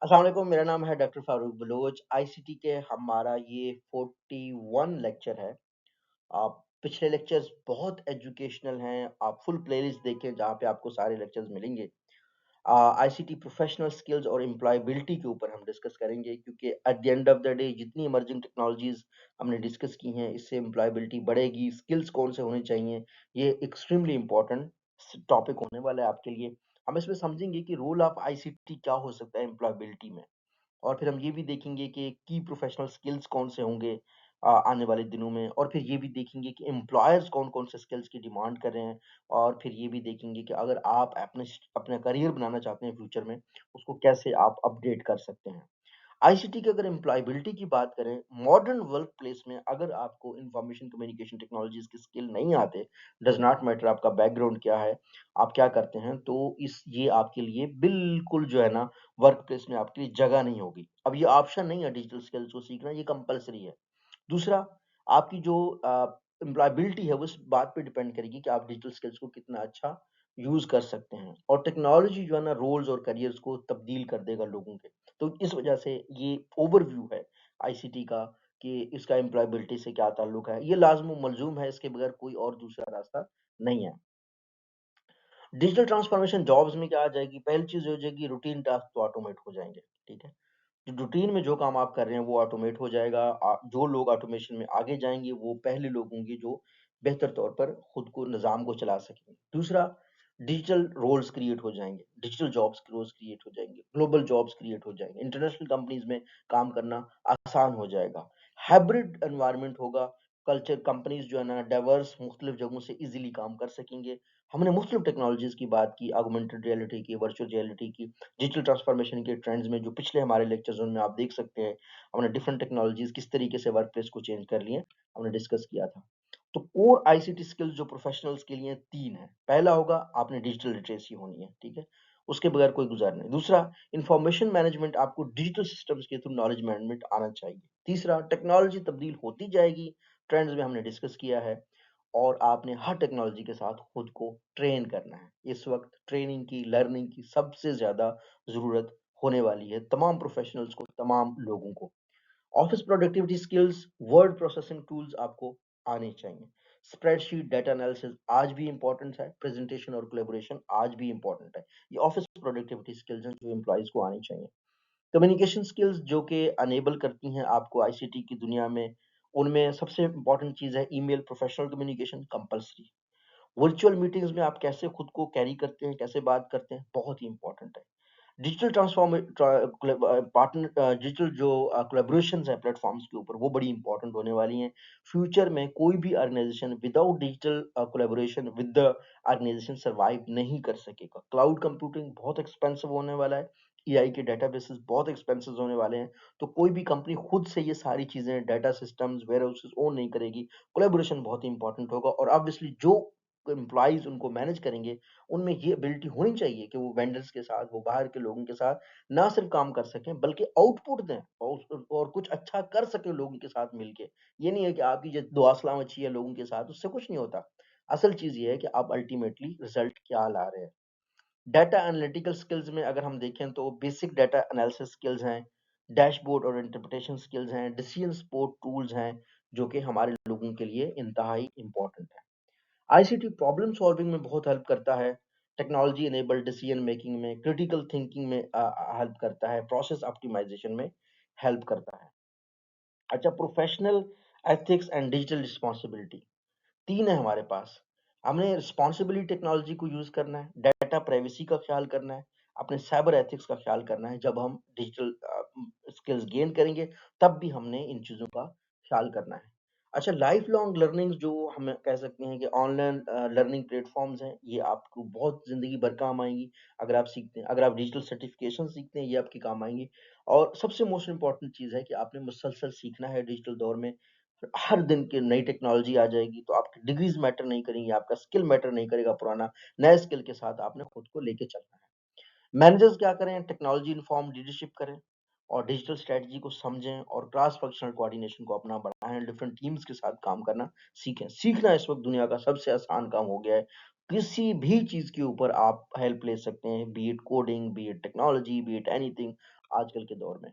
अस्सलाम वालेकुम, मेरा नाम है डॉक्टर फारूक बलोच। आईसीटी के हमारा ये 41 लेक्चर है। आप पिछले लेक्चर्स बहुत एजुकेशनल हैं। आप फुल प्लेलिस्ट देखें जहाँ पे आपको सारे लेक्चर्स मिलेंगे। आईसीटी प्रोफेशनल स्किल्स और एम्प्लॉयबिलिटी के ऊपर हम डिस्कस करेंगे, क्योंकि at the end of the day जितनी इमर्जिंग टेक्नोलॉजीज हमने डिस्कस की हैं, इससे एम्प्लॉयबिलिटी बढ़ेगी। स्किल्स कौन से होने चाहिए, ये एक्सट्रीमली इंपॉर्टेंट टॉपिक होने वाला है आपके लिए। हम इसमें समझेंगे कि रोल ऑफ आईसीटी क्या हो सकता है एम्प्लॉयबिलिटी में, और फिर हम ये भी देखेंगे कि की प्रोफेशनल स्किल्स कौन से होंगे आने वाले दिनों में, और फिर ये भी देखेंगे कि एम्प्लॉयर्स कौन-कौन से स्किल्स की डिमांड कर रहे हैं, और फिर ये भी देखेंगे कि अगर आप अपना करियर बनाना चाहते हैं फ्यूचर में, उसको कैसे आप अपडेट कर सकते हैं। आईसीटी की अगर एम्प्लॉयबिलिटी की बात करें, मॉडर्न वर्क प्लेस में अगर आपको इंफॉर्मेशन कम्युनिकेशन टेक्नोलॉजीज की स्किल नहीं आते, डज नॉट मैटर आपका बैकग्राउंड क्या है, आप क्या करते हैं, तो इस ये आपके लिए बिल्कुल जो है ना, वर्क प्लेस में आपके लिए जगह नहीं होगी। अब ये ऑप्शन नहीं है डिजिटल स्किल्स को सीखना, ये कंपलसरी है। दूसरा, आपकी जो एम्प्लॉयबिलिटी है वो इस बात पे डिपेंड करेगी कि आप डिजिटल स्किल्स को कितना अच्छा यूज कर सकते हैं, और टेक्नोलॉजी जो है ना, रोल्स और करियर्स को तब्दील कर देगा लोगों के। तो इस वजह से ये ओवरव्यू है आईसीटी का, कि इसका एम्प्लॉयबिलिटी से क्या ताल्लुक है। ये लाजम मलजूम है, इसके बगैर कोई और दूसरा रास्ता नहीं है। डिजिटल ट्रांसफॉर्मेशन जॉब्स में क्या आ जाएगी, पहली चीज हो जाएगी रूटीन टास्क तो ऑटोमेट हो जाएंगे। ठीक है, जो रूटीन में जो काम आप कर रहे हैं वो ऑटोमेट हो जाएगा। जो लोग ऑटोमेशन में आगे जाएंगे वो पहले लोग होंगे जो बेहतर तौर पर खुद को निज़ाम को चला सकेंगे। दूसरा, डिजिटल रोल्स क्रिएट हो जाएंगे, डिजिटल जॉब्स रोल्स क्रिएट हो जाएंगे, ग्लोबल जॉब्स क्रिएट हो जाएंगे, इंटरनेशनल कंपनीज में काम करना आसान हो जाएगा। हाइब्रिड एनवायरनमेंट होगा, कल्चर कंपनीज जो है ना डाइवर्स मुख्तलिफ जगहों से इजीली काम कर सकेंगे। हमने मुख्तलिफ टेक्नोलॉजीज की बात की, ऑगमेंटेड रियलिटी की, वर्चुअल रियलिटी की, डिजिटल ट्रांसफॉर्मेशन के ट्रेंड्स में जो पिछले हमारे लेक्चर्स उनमें आप देख सकते हैं, हमने डिफरेंट टेक्नोलॉजीज किस तरीके से वर्क प्लेस को चेंज कर लिए, हमने डिस्कस किया था। तो कोर आईसीटी स्किल्स जो प्रोफेशनल्स के लिए तीन है। पहला होगा, आपने डिजिटल लिटरेसी होनी है। ठीक है, उसके बगैर कोई गुजारा नहीं। दूसरा, इंफॉर्मेशन मैनेजमेंट, आपको डिजिटल सिस्टम्स के थ्रू नॉलेज मैनेजमेंट आना चाहिए। तीसरा, टेक्नोलॉजी तब्दील होती जाएगी, ट्रेंड्स में हमने डिस्कस किया है, और आपने हर टेक्नोलॉजी के साथ खुद को ट्रेन करना है। इस वक्त ट्रेनिंग की, लर्निंग की सबसे ज्यादा जरूरत होने वाली है तमाम प्रोफेशनल्स को, तमाम लोगों को। Office productivity skills, word processing tools आपको आने चाहिए। स्प्रेडशीट, डाटा एनालिसिस आज भी इंपॉर्टेंट है, प्रेजेंटेशन और कोलैबोरेशन आज भी इंपॉर्टेंट है। ये ऑफिस प्रोडक्टिविटी स्किल्स हैं जो एम्प्लॉयज को आनी चाहिए। कम्युनिकेशन स्किल्स जो कि अनेबल करती हैं आपको आईसीटी की दुनिया में, उनमें सबसे इंपॉर्टेंट चीज है email, professional communication compulsory. Virtual meetings में आप कैसे खुद को कैरी करते हैं, कैसे बात करते हैं, बहुत ही इंपॉर्टेंट है। डिजिटल ट्रांसफॉर्म पार्टनर डिजिटल जो कोलैबोरेशंस हैं प्लेटफॉर्म्स के ऊपर, वो बड़ी इंपॉर्टेंट होने वाली हैं। फ्यूचर में कोई भी organization without digital collaboration with the organization survive नहीं कर सकेगा। क्लाउड कंप्यूटिंग बहुत एक्सपेंसिव होने वाला है, एआई के डेटाबेसेस बहुत एक्सपेंसिव होने वाले हैं। तो कोई भी कंपनी खुद से ये सारी चीजें, data systems, warehouses own नहीं करेगी। कोलैबोरेशन बहुत ही इंपॉर्टेंट होगा, और ऑब्वियसली जो एम्प्लॉइज उनको मैनेज करेंगे, उनमें ये एबिलिटी होनी चाहिए कि वो वेंडर्स के साथ, वो बाहर के लोगों के साथ ना सिर्फ काम कर सकें, बल्कि आउटपुट दें, और कुछ अच्छा कर सकें लोगों के साथ मिलके। ये नहीं है कि आपकी जो दुआसलाम अच्छी है लोगों के साथ, उससे कुछ नहीं होता। असल चीज ये है कि आप अल्टीमेटली रिजल्ट क्या ला रहे हैं। डाटा एनालिटिकल स्किल्स में अगर हम देखें तो बेसिक डाटा एनालिसिस स्किल्स हैं, डैशबोर्ड और इंटरप्रिटेशन स्किल्स हैं, डिसीजन सपोर्ट टूल्स हैं, जो कि हमारे लोगों के लिए इंतहाई इंपॉर्टेंट है। आईसीटी प्रॉब्लम सॉल्विंग में बहुत हेल्प करता है, टेक्नोलॉजी इनेबल्ड डिसीजन मेकिंग में, क्रिटिकल थिंकिंग में हेल्प करता है, प्रोसेस ऑप्टिमाइजेशन में हेल्प करता है। अच्छा, professional ethics and digital responsibility तीन है हमारे पास। हमने रिस्पॉन्सिबिलिटी टेक्नोलॉजी को यूज करना है, डाटा प्राइवेसी का ख्याल करना है, अपने साइबर एथिक्स का ख्याल करना है। जब हम डिजिटल स्किल्स गेन करेंगे, तब भी हमने इन चीजों का ख्याल करना है। अच्छा, लाइफ लॉन्ग लर्निंग जो हम कह सकते हैं कि ऑनलाइन लर्निंग प्लेटफॉर्म्स हैं, ये आपको बहुत जिंदगी भर काम आएंगी। अगर आप सीखते हैं, अगर आप डिजिटल सर्टिफिकेशन सीखते हैं, ये आपके काम आएंगी। और सबसे मोस्ट इंपॉर्टेंट चीज है कि आपने मुसलसल सीखना है डिजिटल दौर में। हर दिन की नई टेक्नोलॉजी आ जाएगी, तो आपकी डिग्रीज मैटर नहीं करेंगी, आपका स्किल मैटर नहीं करेगा पुराना। नए स्किल के साथ आपने खुद को लेके चलना है। मैनेजर्स क्या करें, टेक्नोलॉजी इन्फॉर्म लीडरशिप करें, और डिजिटल स्ट्रेटजी को समझें, और क्रॉस फंक्शनल कोऑर्डिनेशन को अपना बढ़ाएं, डिफरेंट टीम्स के साथ काम करना सीखें। सीखना इस वक्त दुनिया का सबसे आसान काम हो गया है। किसी भी चीज के ऊपर आप हेल्प ले सकते हैं, B it coding, B it technology, B it anything. आजकल के दौर में।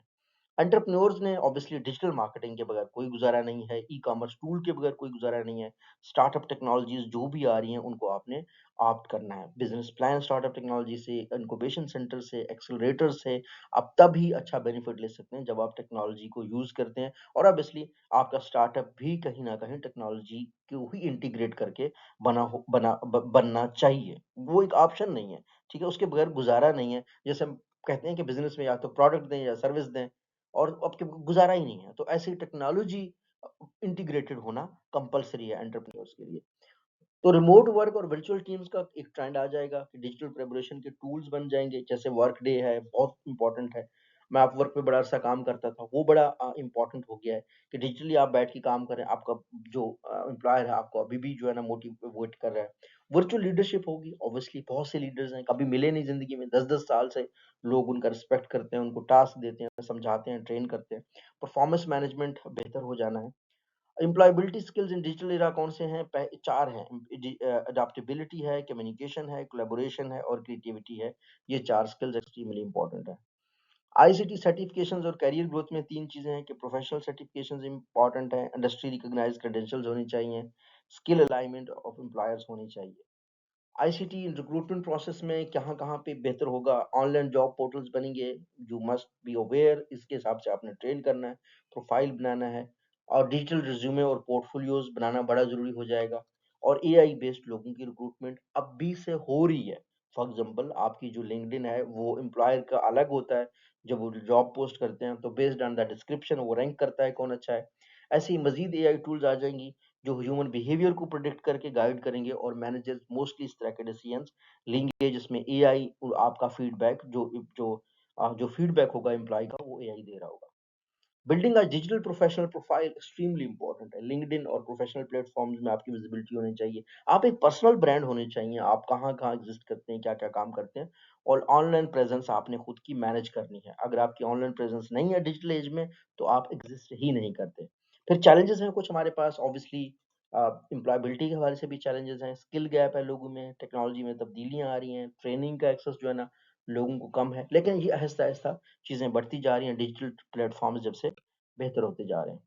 एंटरप्रेन्योर्स ने ऑब्वियसली डिजिटल मार्केटिंग के बगैर कोई गुज़ारा नहीं है, ई-कॉमर्स टूल के बगैर कोई गुज़ारा नहीं है। स्टार्टअप टेक्नोलॉजीज़ जो भी आ रही हैं, उनको आपने ऑप्ट करना है। बिज़नेस प्लान स्टार्टअप टेक्नोलॉजी से, इन्क्यूबेशन सेंटर से, एक्सेलरेटर से आप तभी अच्छा बेनिफिट ले सकते हैं, जब आप टेक्नोलॉजी को यूज़ करते हैं और ऑब्वियसली आपका स्टार्टअप भी कहीं न कहीं टेक्नोलॉजी को ही इंटीग्रेट करके बनना चाहिए। वो एक ऑप्शन नहीं है, ठीक है? उसके बगैर गुज़ारा नहीं है। जैसे हम कहते हैं कि बिज़नेस में या तो प्रोडक्ट दें या सर्विस दें, और अब के गुज़ारा ही नहीं है। तो ऐसी टेक्नोलॉजी इंटीग्रेटेड होना कंपल्सरी है एंटरप्रेन्योर्स के लिए। तो रिमोट वर्क और वर्चुअल टीम्स का एक ट्रेंड आ जाएगा कि डिजिटल कोलैबोरेशन के टूल्स बन जाएँगे, जैसे वर्कडे है, बहुत इम्पोर्टेंट है। मैं अपवर्क पे बड़ा अरसा काम करता था, वो बड़ा इम्पोर्टेंट हो गया है कि डिजिटली आप बैठ के काम करें, आपका जो एम्प्लॉयर है, आपको अभी भी जो है ना मोटिवेट कर रहा है। वर्चुअल लीडरशिप होगी, ऑब्वियसली बहुत से लीडर्स हैं, कभी मिले नहीं ज़िंदगी में, 10-10 साल से लोग उनका रिस्पेक्ट करते हैं, उनको टास्क देते हैं, समझाते हैं, ट्रेन करते हैं। परफॉर्मेंस मैनेजमेंट बेहतर हो जाना है। Employability skills in digital era कौन से हैं? 4 हैं। अडैप्टेबिलिटी है, कम्युनिकेशन है, कोलैबोरेशन है और क्रिएटिविटी है। ये 4 स्किल्स एक्सट्रीमली इम्पोर्टेंट हैं। आईसीटी सर्टिफिकेशंस और करियर ग्रोथ में 3 चीज़ें हैं कि प्रोफेशनल सर्टिफिकेशंस इम्पोर्टेंट हैं, इंडस्ट्री रिकॉग्नाइज्ड क्रेडेंशियल्स होनी चाहिए, स्किल अलाइनमेंट ऑफ एम्प्लॉयर्स होनी चाहिए। आईसीटी रिक्रूटमेंट प्रोसेस में कहाँ-कहाँ पे बेहतर होगा, ऑनलाइन जॉब पोर्टल्स बनेंगे, यू मस्ट बी अवेयर, इसके हिसाब से आपने ट्रेन करना है, प्रोफाइल बनाना है और डिजिटल रिज्यूमे और पोर्टफोलियोज़ बनाना बड़ा ज़रूरी हो जाएगा और एआई बेस्ड लोगों की रिक्रूटमेंट अब भी से हो रही है। फॉर एग्ज़ाम्पल आपकी जो लिंक्डइन है, वो एम्प्लॉयर का अलग होता है, जब वो जॉब पोस्ट करते हैं, तो बेस्ड ऑन द डिस्क्रिप्शन वो रैंक करता है कौन अच्छा है। ऐसे ही मज़ीद एआई टूल्स आ जाएँगी, जो ह्यूमन बिहेवियर को प्रेडिक्ट करके गाइड करेंगे और मैनेजर्स मोस्टली इस तरह के डिसीजंस लेंगे जिसमें एआई आपका फीडबैक जो फीडबैक होगा एम्प्लॉय का वो एआई दे रहा होगा। Building a digital professional profile extremely important है। लिंक्डइन और प्रोफेशनल प्लेटफॉर्म्स में आपकी विजिबिलिटी होनी चाहिए। आप एक पर्सनल ब्रांड होने चाहिए। आप कहाँ-कहाँ एग्जिस्ट करते हैं, क्या-क्या काम करते हैं और ऑनलाइन प्रेजेंस आपने खुद की मैनेज करनी है। अगर आपकी ऑनलाइन प्रेजेंस नहीं है डिजिटल एज में, तो आप एग्जिस्ट ही नहीं करते। फिर चैलेंजेस हैं कुछ हमारे पास ऑब्वियसली एम्प्लॉयबिलिटी के हवाले से भी चैलेंजेस हैं, स्किल गैप है लोगों में, टेक्नोलॉजी में तब्दीलियाँ आ रही हैं, ट्रेनिंग का एक्सेस जो है ना लोगों को कम है। लेकिन ये आहिस्ता-आहिस्ता चीज़ें बढ़ती जा रही हैं डिजिटल प्लेटफ़ॉर्म्स जब से बेहतर होते जा रहे हैं।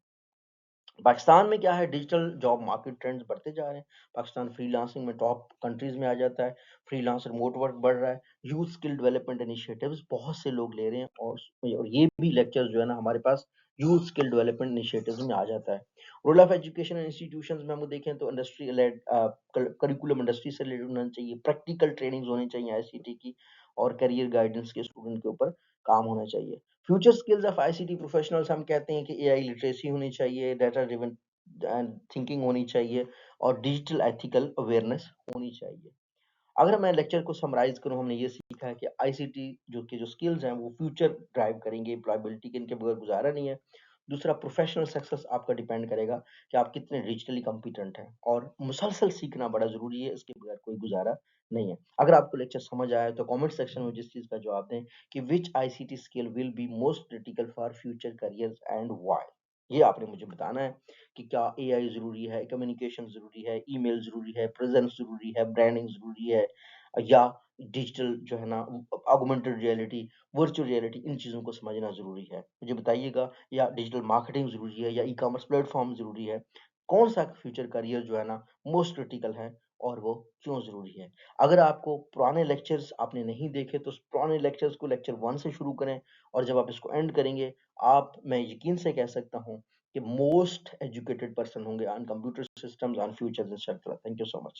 पाकिस्तान में क्या है डिजिटल जॉब मार्केट ट्रेंड्स बढ़ते जा रहे हैं। पाकिस्तान फ्रीलांसिंग में टॉप कंट्रीज़ में आ जाता है। फ्रीलांस रिमोट वर्क बढ़ रहा है। यूथ स्किल डेवलपमेंट इनिशिएटिव्स बहुत से लोग ले रहे हैं और ये भी लेक्चर्स जो है ना हमारे पास यूथ स्किल डेवलपमेंट इनिशिएटिव्स में आ जाता है। रोल ऑफ एजुकेशन इंस्टीट्यूशंस में हम देखें तो इंडस्ट्री लेड करिकुलम इंडस्ट्री से रिलेटेड होना चाहिए। प्रैक्टिकल ट्रेनिंग्स होनी चाहिए आईसीटी की और करियर गाइडेंस के स्टूडेंट के ऊपर काम होना चाहिए। Future skills of ICT professionals हम कहते हैं कि एआई लिटरेसी होनी चाहिए, डाटा ड्रिवन थिंकिंग होनी चाहिए और डिजिटल एथिकल अवेयरनेस होनी चाहिए। अगर मैं लेक्चर को समराइज़ करूँ, हमने ये सीखा है कि आईसीटी जो स्किल्स हैं, वो फ्यूचर ड्राइव करेंगे, एम्प्लॉयबिलिटी के इनके बगैर गुज़ारा नहीं है। दूसरा प्रोफ़ेशनल सक्सेस आपका डिपेंड करेगा कि आप कितने डिजिटली कॉम्पिटेंट हैं और मुसलसल सीखना बड़ा ज़रूरी है, इसके बगैर कोई गुज़ारा नहीं है। अगर आपको लेक्चर समझ आया है, तो कमेंट सेक्शन में जिस चीज़ का जवाब दें कि which ICT skill will be most critical for future careers and why? ये आपने मुझे बताना है कि क्या एआई ज़रूरी है, कम्युनिकेशन ज़रूरी है, ईमेल ज़रूरी है, प्रेज़ेंस ज़रूरी है, ब्रांडिंग ज़रूरी है या डिजिटल जो है ना augmented reality, virtual reality in चीज़ों को समझना ज़रूरी है। मुझे बताइएगा या डिजिटल मार्केटिंग ज़रूरी है या ई-कॉमर्स प्लेटफ़ॉर्म ज़रूरी है? कौन-सा फ्यूचर करियर जो है ना मोस्ट क्रिटिकल है और वो क्यों ज़रूरी है? अगर आपको पुराने लेक्चर्स आपने नहीं देखे तो उस पुराने लेक्चर्स को लेक्चर 1 से शुरू करें और जब आप इसको एंड करेंगे, मैं यकीन से कह सकता हूँ कि मोस्ट एजुकेटेड पर्सन होंगे on computer systems, on futures etcetera. Thank you so much.